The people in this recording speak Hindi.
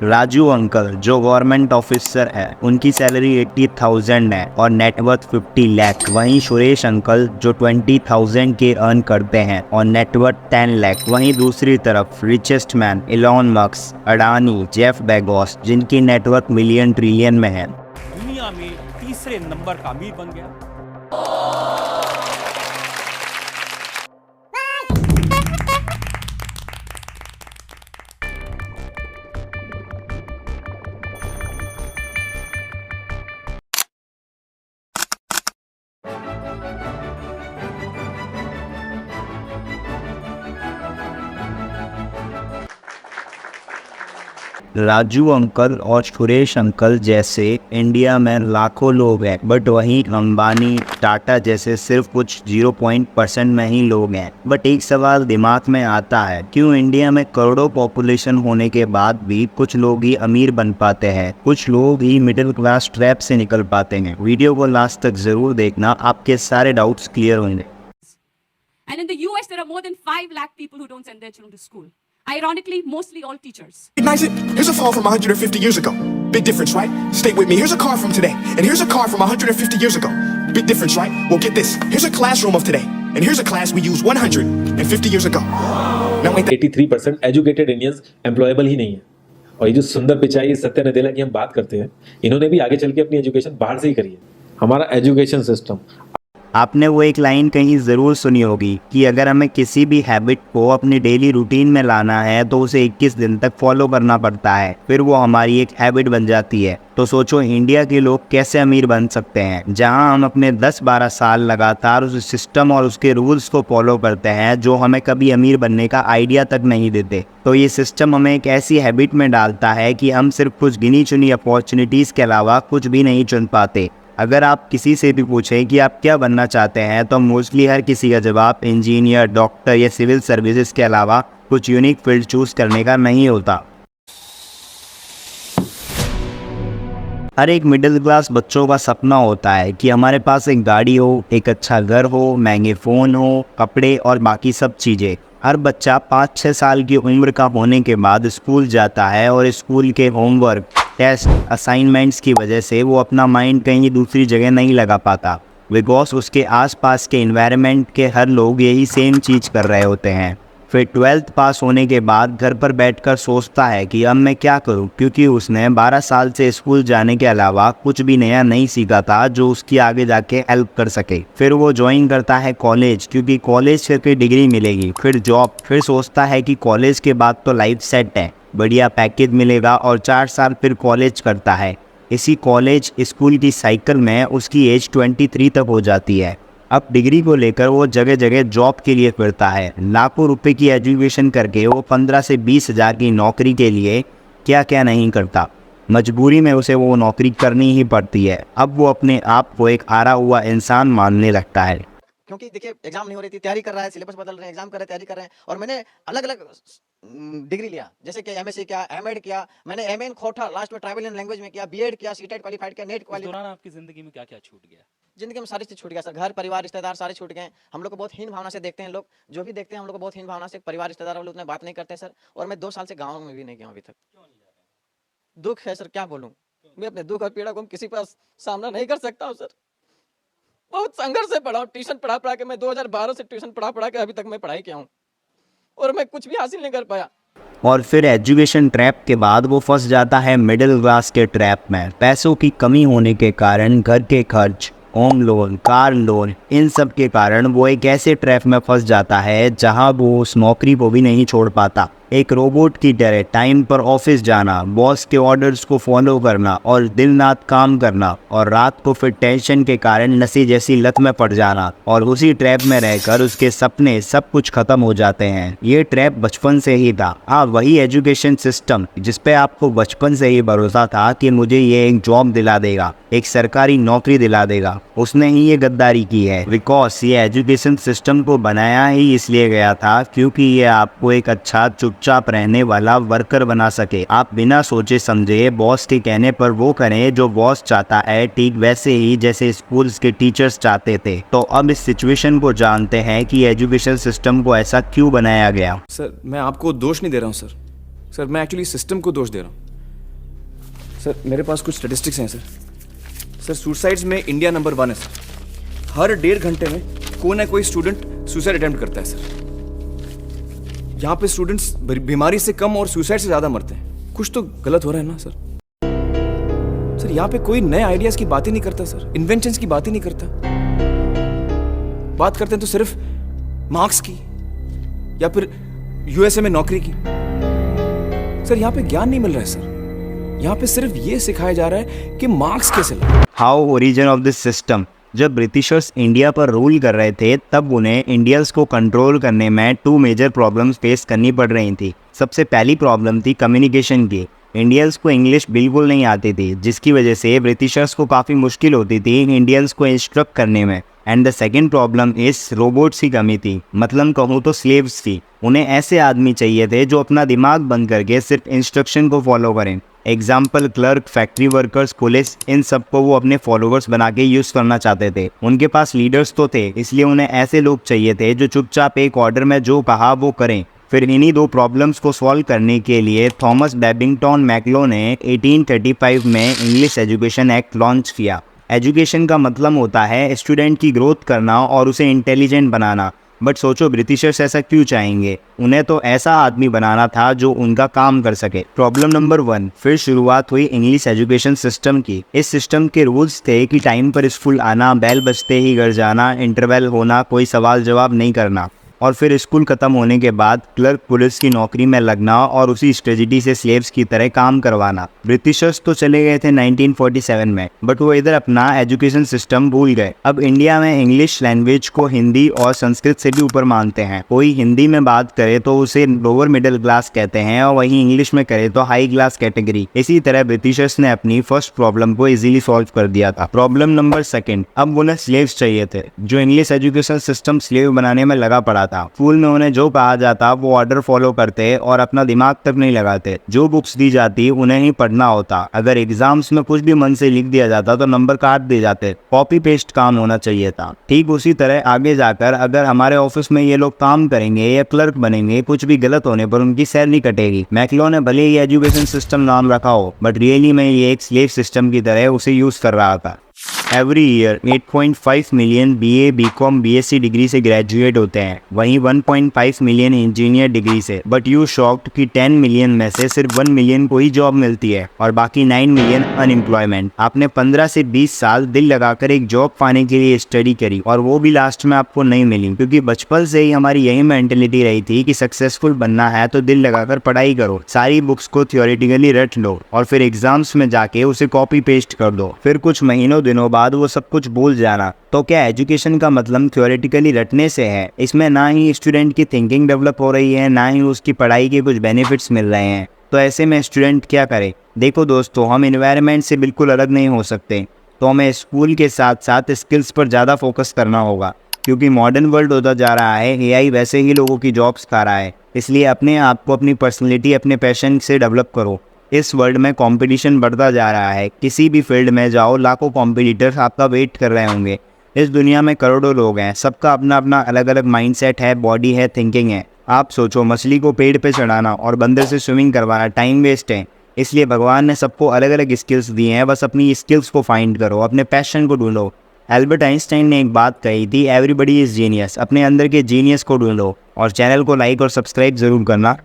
राजू अंकल जो गवर्नमेंट ऑफिसर है, उनकी सैलरी 80,000 है और नेटवर्थ 50 लाख। वहीं सुरेश अंकल जो 20,000 के अर्न करते हैं और नेटवर्थ 10 लाख। वहीं दूसरी तरफ richest man Elon Musk, Adani, Jeff Bezos जिनकी नेटवर्थ मिलियन ट्रिलियन में है। दुनिया में तीसरे नंबर का अमीर बन गया। राजू अंकल और सुरेश अंकल जैसे इंडिया में लाखों लोग हैं, बट वहीं अंबानी, टाटा जैसे सिर्फ कुछ 0% में ही लोग हैं। बट एक सवाल दिमाग में आता है, क्यों इंडिया में करोड़ों पॉपुलेशन होने के बाद भी कुछ लोग ही अमीर बन पाते हैं, कुछ लोग ही मिडिल क्लास ट्रैप से निकल पाते हैं। वीडियो को लास्ट तक जरूर देखना, आपके सारे डाउट्स क्लियर होंगे। And in the US, there are more than 5 lakh people who don't send their children to school. Ironically, mostly all teachers. Recognize it? Here's a fall from 150 years ago. Big difference, right? Stay with me. Here's a car from today. And here's a car from 150 years ago. Big difference, right? Well, get this. Here's a classroom of today. And here's a class we used 150 years ago. Now, ain't that 83% educated Indians employable ही नहीं है। और ये जो सुंदर पिचाई सत्य नदेला की हम बात करते हैं, इन्होंने भी आगे चल के अपनी एजुकेशन बाहर से ही करी है। हमारा एजुकेशन सिस्टम, आपने वो एक लाइन कहीं ज़रूर सुनी होगी कि अगर हमें किसी भी हैबिट को अपनी डेली रूटीन में लाना है तो उसे 21 दिन तक फॉलो करना पड़ता है, फिर वो हमारी एक हैबिट बन जाती है। तो सोचो इंडिया के लोग कैसे अमीर बन सकते हैं, जहां हम अपने 10-12 साल लगातार उस सिस्टम और उसके रूल्स को फॉलो करते हैं जो हमें कभी अमीर बनने का आइडिया तक नहीं देते। तो ये सिस्टम हमें एक ऐसी हैबिट में डालता है कि हम सिर्फ कुछ गिनी चुनी अपॉर्चुनिटीज़ के अलावा कुछ भी नहीं चुन पाते। अगर आप किसी से भी पूछें कि आप क्या बनना चाहते हैं, तो मोस्टली हर किसी का जवाब इंजीनियर, डॉक्टर या सिविल सर्विसेज के अलावा कुछ यूनिक फील्ड चूज करने का नहीं होता। हर एक मिडिल क्लास बच्चों का सपना होता है कि हमारे पास एक गाड़ी हो, एक अच्छा घर हो, महंगे फ़ोन हो, कपड़े और बाकी सब चीज़ें। हर बच्चा 5-6 साल की उम्र का होने के बाद स्कूल जाता है और स्कूल के होमवर्क, टेस्ट, असाइनमेंट्स की वजह से वो अपना माइंड कहीं दूसरी जगह नहीं लगा पाता, बिकॉज उसके आसपास के एनवायरनमेंट के हर लोग यही सेम चीज़ कर रहे होते हैं। फिर 12th पास होने के बाद घर पर बैठकर सोचता है कि अब मैं क्या करूं, क्योंकि उसने 12 साल से स्कूल जाने के अलावा कुछ भी नया नहीं सीखा था जो उसकी आगे जाके हेल्प कर सके। फिर वो ज्वाइन करता है कॉलेज, क्योंकि कॉलेज से फिर डिग्री मिलेगी, फिर जॉब। फिर सोचता है कि कॉलेज के बाद तो लाइफ सेट है, बढ़िया पैकेज मिलेगा, और 4 साल फिर कॉलेज करता है। इसी कॉलेज स्कूल की साइकिल में उसकी एज 23 तक हो जाती है। अब डिग्री को लेकर वो जगह जगह जॉब के लिए फिरता है। लाखों रुपए की एजुकेशन करके वो 15 से 20 हज़ार की नौकरी के लिए क्या क्या नहीं करता। मजबूरी में उसे वो नौकरी करनी ही पड़ती है। अब वो अपने आप को एक हारा हुआ इंसान मानने लगता है। क्योंकि देखिए एग्जाम नहीं हो रही थी, तैयारी कर रहा है, सिलेबस बदल रहे हैं, एग्जाम कर रहे हैं, तैयारी कर रहे हैं, और मैंने अलग अलग डिग्री लिया, जैसे कि एमएससी किया, एमएड किया, मैंने एमएन खोटा, लास्ट में ट्राइबल लैंग्वेज में किया, बीएड किया, सीटेट क्वालिफाइड किया, नेट क्वालिफाइड। दौरान आपकी जिंदगी में क्या क्या छूट गया? जिंदगी में सारी चीज छूट गया सर, घर परिवार रिश्तेदार सारे छूट गए। हम लोग को बहुत हीन भावना से देखते हैं लोग, जो भी देखते हैं हम लोग को बहुत हीन भावना से, परिवार रिश्तेदार वाले उतने बात नहीं करते सर। और मैं 2 साल से गाँव में भी नहीं गया अभी तक। दुख है सर, क्या बोलूँ, मैं अपने दुख और पीड़ा को किसी पर सामना नहीं कर सकता हूँ सर। बहुत संघर्ष से पढ़ा हूँ, ट्यूशन पढ़ा के मैं 2012 से ट्यूशन पढ़ा के अभी तक मैं पढ़ाई किया हूँ, और मैं कुछ भी हासिल नहीं कर पाया। और फिर एजुकेशन ट्रैप के बाद वो फंस जाता है मिडिल क्लास के ट्रैप में। पैसों की कमी होने के कारण घर के खर्च, होम लोन, कार लोन, इन सब के कारण वो एक ऐसे ट्रैप में फंस जाता है जहां वो उस नौकरी को भी नहीं छोड़ पाता। एक रोबोट की तरह टाइम पर ऑफिस जाना, बॉस के ऑर्डर्स को फॉलो करना और दिन रात काम करना, और रात को फिर टेंशन के कारण नशे जैसी लत में पड़ जाना, और उसी ट्रैप में रहकर उसके सपने सब कुछ खत्म हो जाते हैं। ये ट्रैप बचपन से ही था। हाँ, वही एजुकेशन सिस्टम जिस पे आपको बचपन से ही भरोसा था कि मुझे ये एक जॉब दिला देगा, एक सरकारी नौकरी दिला देगा, उसने ही ये गद्दारी की है। बिकॉज ये एजुकेशन सिस्टम को बनाया ही इसलिए गया था क्योंकि ये आपको एक अच्छा चुपचाप रहने वाला वर्कर बना सके। आप बिना सोचे समझे बॉस के कहने पर वो करें जो बॉस चाहता है, ठीक वैसे ही जैसे स्कूल्स के टीचर्स चाहते थे। तो अब इस सिचुएशन को जानते हैं कि एजुकेशन सिस्टम को ऐसा क्यों बनाया गया। सर मैं आपको दोष नहीं दे रहा हूँ सर, मैं एक्चुअली सिस्टम को दोष दे रहा हूँ। सर मेरे पास कुछ स्टेटिस्टिक्स हैं सर सुसाइड्स में इंडिया नंबर 1 है सर। हर 1.5 घंटे में कोई ना कोई स्टूडेंट सुसाइड अटेम्प्ट करता है सर। यहाँ पे स्टूडेंट्स बीमारी से कम और सुसाइड से ज़्यादा मरते हैं। कुछ तो गलत हो रहा है ना सर। सर यहाँ पे कोई नए आइडियाज़ की बात ही नहीं करता सर, इन्वेंशंस की बात ही नहीं करता। बात करते हैं तो सिर्फ मार्क्स की या फिर यूएसए में नौकरी की। सर यहाँ पे ज्ञान नहीं मिल रहा है सर। यहाँ पे सिर्फ ये सिखाया जा रहा है कि मार्क्स कैसे लाए। How origin of this system. जब ब्रिटिशर्स इंडिया पर रूल कर रहे थे तब उन्हें इंडियंस को कंट्रोल करने में 2 मेजर प्रॉब्लम्स फेस करनी पड़ रही थी। सबसे पहली प्रॉब्लम थी कम्युनिकेशन की। इंडियंस को इंग्लिश बिल्कुल नहीं आती थी, जिसकी वजह से ब्रिटिशर्स को काफ़ी मुश्किल होती थी इंडियंस को इंस्ट्रक्ट करने में। एंड द सेकेंड प्रॉब्लम इस रोबोट्स की कमी थी, मतलब कहूँ तो स्लेव्स थी। उन्हें ऐसे आदमी चाहिए थे जो अपना दिमाग बंद करके सिर्फ इंस्ट्रक्शन को फॉलो करें। Example clerk, factory workers, police, इन सबको वो अपने फॉलोवर्स बना के यूज़ करना चाहते थे। उनके पास लीडर्स तो थे, इसलिए उन्हें ऐसे लोग चाहिए थे जो चुपचाप एक ऑर्डर में जो कहा वो करें। फिर इन्हीं 2 प्रॉब्लम्स को सॉल्व करने के लिए थॉमस बेबिंगटन मैक्लो ने 1835 में इंग्लिश एजुकेशन एक्ट लॉन्च किया। एजुकेशन का मतलब होता है स्टूडेंट की ग्रोथ करना और उसे इंटेलिजेंट बनाना। बट सोचो ब्रिटिशर्स ऐसा क्यों चाहेंगे? उन्हें तो ऐसा आदमी बनाना था जो उनका काम कर सके। Problem number 1। फिर शुरुआत हुई इंग्लिश एजुकेशन सिस्टम की। इस सिस्टम के रूल्स थे कि टाइम पर स्कूल आना, बेल बजते ही घर जाना, इंटरवल होना, कोई सवाल जवाब नहीं करना, और फिर स्कूल ख़त्म होने के बाद क्लर्क पुलिस की नौकरी में लगना और उसी स्ट्रेटजी से स्लेव्स की तरह काम करवाना। ब्रिटिशर्स तो चले गए थे 1947 में, बट वो इधर अपना एजुकेशन सिस्टम भूल गए। अब इंडिया में इंग्लिश लैंग्वेज को हिंदी और संस्कृत से भी ऊपर मानते हैं। कोई हिंदी में बात करे तो उसे लोअर मिडिल क्लास कहते हैं और वहीं इंग्लिश में करे तो हाई क्लास कैटेगरी। इसी तरह ब्रिटिशर्स ने अपनी फर्स्ट प्रॉब्लम को इजीली सॉल्व कर दिया था। Problem number 2। अब उन्हें स्लेव्स चाहिए थे। जो इंग्लिश एजुकेशन सिस्टम स्लेव बनाने में लगा पड़ा था। स्कूल में उन्हें जो कहा जाता वो ऑर्डर फॉलो करते और अपना दिमाग तक नहीं लगाते। जो बुक्स दी जाती उन्हें ही पढ़ना होता। अगर एग्जाम्स में कुछ भी मन से लिख दिया जाता तो नंबर काट दिए जाते। कॉपी पेस्ट काम होना चाहिए था। ठीक उसी तरह आगे जाकर अगर हमारे ऑफिस में ये लोग काम करेंगे या क्लर्क बनेंगे, कुछ भी गलत होने पर उनकी सैलरी कटेगी। मैक्लो ने भले ही एजुकेशन सिस्टम नाम रखा हो, बट रियली में ये एक स्लेव सिस्टम की तरह उसे यूज कर रहा था। Every year 8.5 million BA, BCom, BSc degree से ग्रेजुएट होते हैं, वहीं 1.5 मिलियन इंजीनियर डिग्री से। बट यू शॉक्ड कि 10 मिलियन में से सिर्फ 1 मिलियन को ही जॉब मिलती है और बाकी 9 मिलियन अनएम्प्लॉयमेंट। आपने 15 से 20 साल दिल लगाकर एक जॉब पाने के लिए स्टडी करी और वो भी लास्ट में आपको नहीं मिली, क्योंकि बचपन से ही हमारी यही मेंटेलिटी रही थी कि सक्सेसफुल बनना है तो दिल लगाकर पढ़ाई करो, सारी बुक्स को थियोरेटिकली रट लो और फिर एग्जाम्स में जाके उसे कॉपी पेस्ट कर दो। फिर कुछ महीनों दिनों बाद वो सब कुछ भूल जाना। तो क्या एजुकेशन का मतलब थ्योरेटिकली रटने से है? इसमें ना ही स्टूडेंट की थिंकिंग डेवलप हो रही है, ना ही उसकी पढ़ाई के कुछ बेनिफिट्स मिल रहे हैं। तो ऐसे में स्टूडेंट क्या करे? देखो दोस्तों, हम एनवायरनमेंट से बिल्कुल अलग नहीं हो सकते, तो हमें स्कूल के साथ साथ स्किल्स पर ज़्यादा फोकस करना होगा, क्योंकि मॉडर्न वर्ल्ड होता जा रहा है। AI वैसे ही लोगों की जॉब्स खा रहा है, इसलिए अपने आप को, अपनी पर्सनैलिटी, अपने पैशन से डेवलप करो। इस वर्ल्ड में कंपटीशन बढ़ता जा रहा है। किसी भी फील्ड में जाओ, लाखों कॉम्पिटिटर्स आपका वेट कर रहे होंगे। इस दुनिया में करोड़ों लोग हैं, सबका अपना अपना अलग अलग माइंडसेट है, बॉडी है, थिंकिंग है। आप सोचो, मछली को पेड़ पे चढ़ाना और बंदर से स्विमिंग करवाना टाइम वेस्ट है। इसलिए भगवान ने सबको अलग अलग स्किल्स दिए हैं, बस अपनी स्किल्स को फाइंड करो, अपने पैशन को ढूंढो। एल्बर्ट आइंस्टाइन ने एक बात कही थी, एवरीबडी इज जीनियस। अपने अंदर के जीनियस को ढूंढो। और चैनल को लाइक और सब्सक्राइब जरूर करना।